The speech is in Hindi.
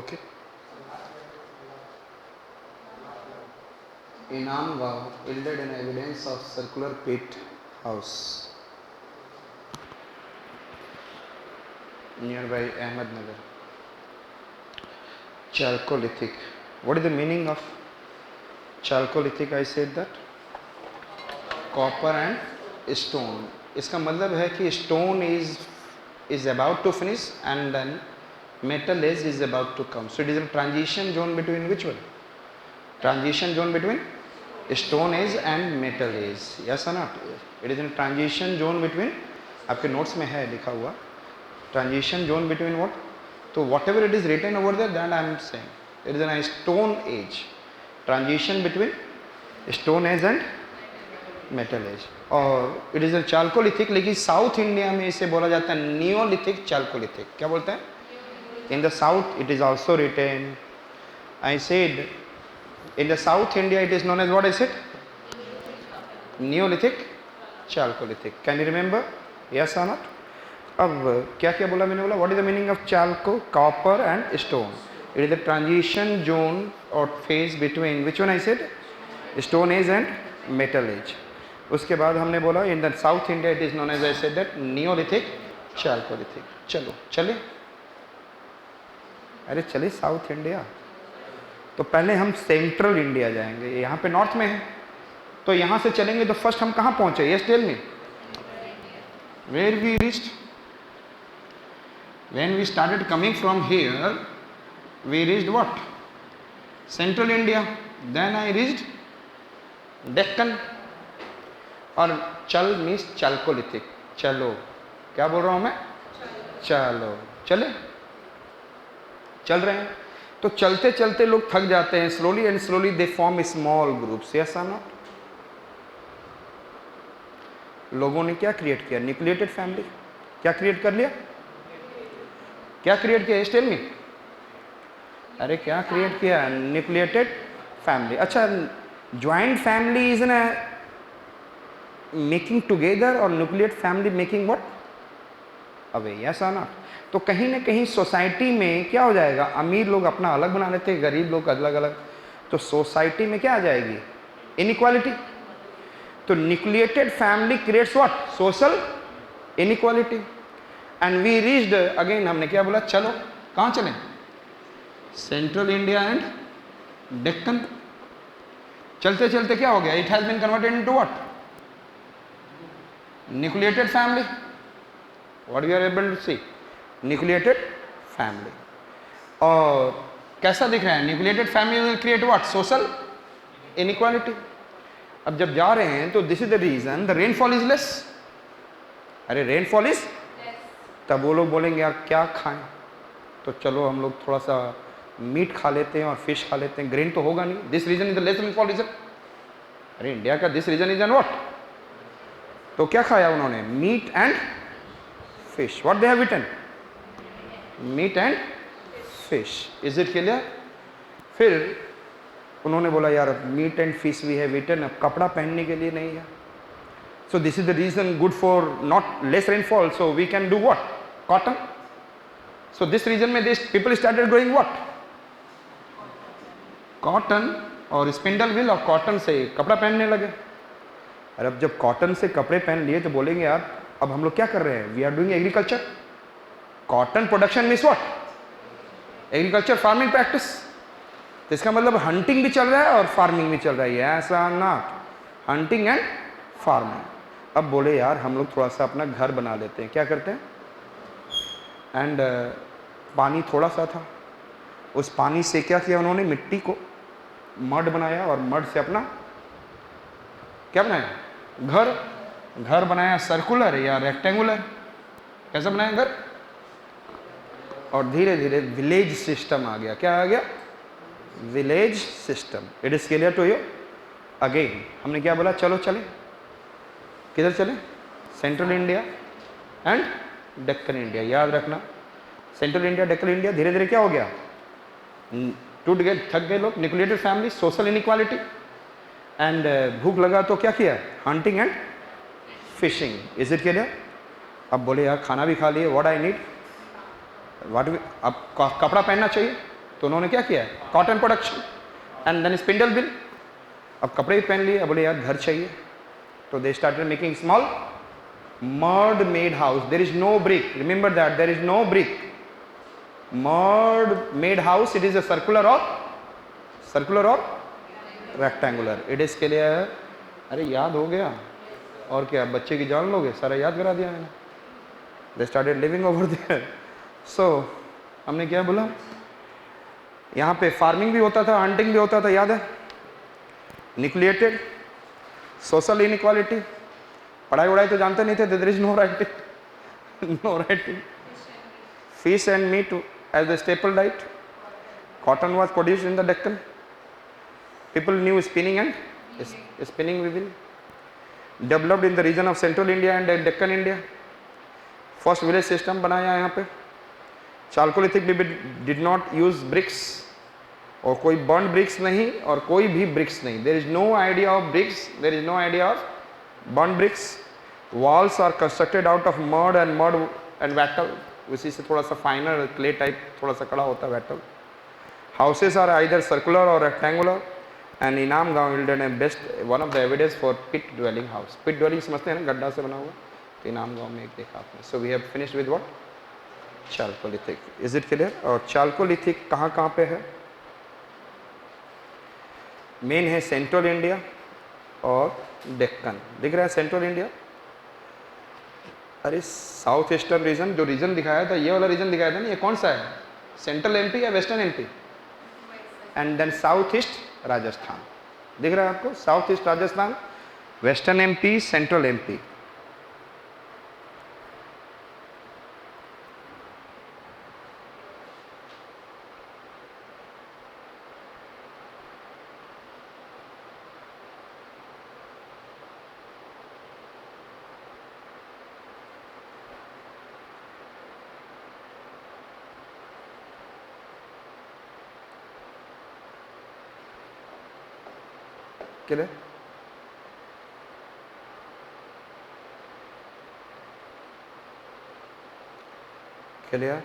Okay. Inam Wow yielded an evidence of circular pit house nearby Ahmednagar. Chalcolithic. What is the meaning of Chalcolithic? I said that copper and stone. इसका मतलब है कि stone is about to finish and then metal age is about to come. So it is a transition zone between which one? Transition zone between stone age and metal age. Yes or not? It is a transition zone between, आपके notes में है लिखा हुआ transition zone between what? So whatever it is written over there, that I am saying it is a stone age, transition between stone age and metal age. और इट इज अ चाल्कोलिथिक, लेकिन साउथ इंडिया में इसे बोला जाता है नियोलिथिक चाल्कोलिथिक. क्या बोलते हैं? In the south it is also written. I said in the south India it is known as what is it? Neolithic chalcolithic. Can you remember? Yes और नॉट? अब क्या क्या बोला मैंने? बोला what is the meaning of chalco? Copper and stone. It is the transition zone or phase between which one I said? Stone age and metal age. उसके बाद हमने बोला in the south India it is known as I said that neolithic chalcolithic. चलो चले, अरे चले साउथ इंडिया. तो पहले हम सेंट्रल इंडिया जाएंगे, यहाँ पे नॉर्थ में है. तो यहाँ से चलेंगे तो फर्स्ट हम कहाँ पहुँचे? Yes tell me. Where we reached? When we started coming from here we reached what? Central India. Then I reached Deccan. और चल मीन्स चाल्कोलिथिक. चलो, क्या बोल रहा हूं मैं? चलो चले, चल रहे हैं. तो चलते चलते लोग थक जाते हैं. Slowly and slowly they form small groups. Yes और नॉट? लोगों ने क्या क्रिएट किया? Nucleated family. क्या क्रिएट कर लिया? क्या क्रिएट किया? Tell me. अरे क्या क्रिएट किया? Nucleated family. अच्छा, ज्वाइंट फैमिली इज ना मेकिंग टुगेदर और nuclear family making what? Away. Yes और नॉट? तो कहीं ना कहीं सोसाइटी में क्या हो जाएगा? अमीर लोग अपना अलग बना लेते हैं, गरीब लोग अलग अलग. तो सोसाइटी में क्या आ जाएगी? इनइक्वालिटी. तो nucleated family creates what? Social inequality. And we reached again. हमने क्या बोला? चलो कहाँ चलें? Central India and Deccan. चलते चलते क्या हो गया? It has been converted into what? Nucleated family. What we are able to see? Nucleated family. और कैसा दिख रहा है? Nucleated family will create what? Social inequality. अब जब जा रहे हैं तो this is the reason the rainfall is less. अरे rainfall is less. तब वो लोग बोलेंगे यार क्या खाएं? तो चलो हम लोग थोड़ा सा मीट खा लेते हैं और फिश खा लेते हैं. ग्रेन तो होगा नहीं. This reason is the less rainfall reason. अरे इंडिया का this reason is what? तो क्या खाया उन्होंने? Meat and fish. What they have eaten? Meat and fish. Is it clear? फिर उन्होंने बोला यार meat and fish we have eaten, अब कपड़ा पहनने के लिए नहीं है. So this is the reason good for not less rainfall, so we can do what? Cotton. So this reason में this people started growing what? Cotton और स्पिंडल व्हील. और कॉटन से कपड़ा पहनने लगे. और अब जब कॉटन से कपड़े पहन लिए तो बोलेंगे यार अब हम लोग क्या कर रहे हैं? We are doing agriculture. Cotton production means what? Agriculture, farming practice. तो इसका मतलब हंटिंग भी चल रहा है और फार्मिंग भी चल रही है. ऐसा नॉट? Hunting and farming. अब बोले यार हम लोग थोड़ा सा अपना घर बना लेते हैं. क्या करते हैं? एंड पानी थोड़ा सा था, उस पानी से क्या किया उन्होंने? मिट्टी को मड बनाया और मड से अपना क्या बनाया? घर. घर बनाया सर्कुलर या रेक्टेंगुलर? कैसा बनाया घर? और धीरे धीरे विलेज सिस्टम आ गया. क्या आ गया? Village system. It is clear to you? Again हमने क्या बोला? चलो चले. किधर चले? Central India and Deccan India. याद रखना, सेंट्रल इंडिया, डेक्कन इंडिया. धीरे धीरे क्या हो गया? टूट गए, थक गए लोग. Nucleated family, social inequality. And भूख लगा तो क्या किया? Hunting and fishing. Is it clear? अब बोले यार खाना भी खा लिए, व्हाट आई नीड? व्हाट अब कपड़ा पहनना चाहिए. तो उन्होंने क्या किया, cotton production and then spindle wheel. अब कपड़े भी पहन लिए, अब बोले यार घर चाहिए, तो they started making small mud made house. There is no brick, remember that, there is no brick. Mud made house, it is a circular or rectangular. It is के लिए है, अरे याद हो गया और क्या, बच्चे की जान लोगे, सारा याद करा दिया मैंने। They started living over there. So हमने क्या बोला, यहाँ पे फार्मिंग भी होता था, हंटिंग भी होता था, याद है, न्यूक्लिएटेड, सोशल इनइक्वालिटी, पढ़ाई वढ़ाई तो जानते नहीं थे, there is no writing, fish and meat as the staple diet, cotton was produced in the Deccan, people new spinning and spinning weaving, developed in the region of central India and Deccan India, first village system बनाया यहाँ पे, chalcolithic did not use bricks, और कोई बर्न ब्रिक्स नहीं और कोई भी ब्रिक्स नहीं, there is no idea of bricks, there is no idea of burn bricks, walls are constructed out of mud and wattle, उसी से थोड़ा सा फाइनर क्ले टाइप थोड़ा सा कड़ा होता है wattle, houses are either circular और rectangular, and Inamgaon yielded a best one of the evidence for pit dwelling house, pit dwelling समझते हैं ना, गड्ढा से बना हुआ, तो इनाम गांव में एक देखा आपने। So we have finished with what, chalcolithic, is it clear. और चालकोलिथिक कहाँ कहाँ पे है, मेन है सेंट्रल इंडिया और डेक्कन, दिख रहा है सेंट्रल इंडिया, अरे साउथ ईस्टर्न रीजन, जो रीजन दिखाया था, ये वाला रीजन दिखाया था ना, ये कौन सा है, सेंट्रल एमपी या western MP, and then south east Rajasthan, दिख रहा है आपको, south east Rajasthan, western MP, central MP. Clear, clear.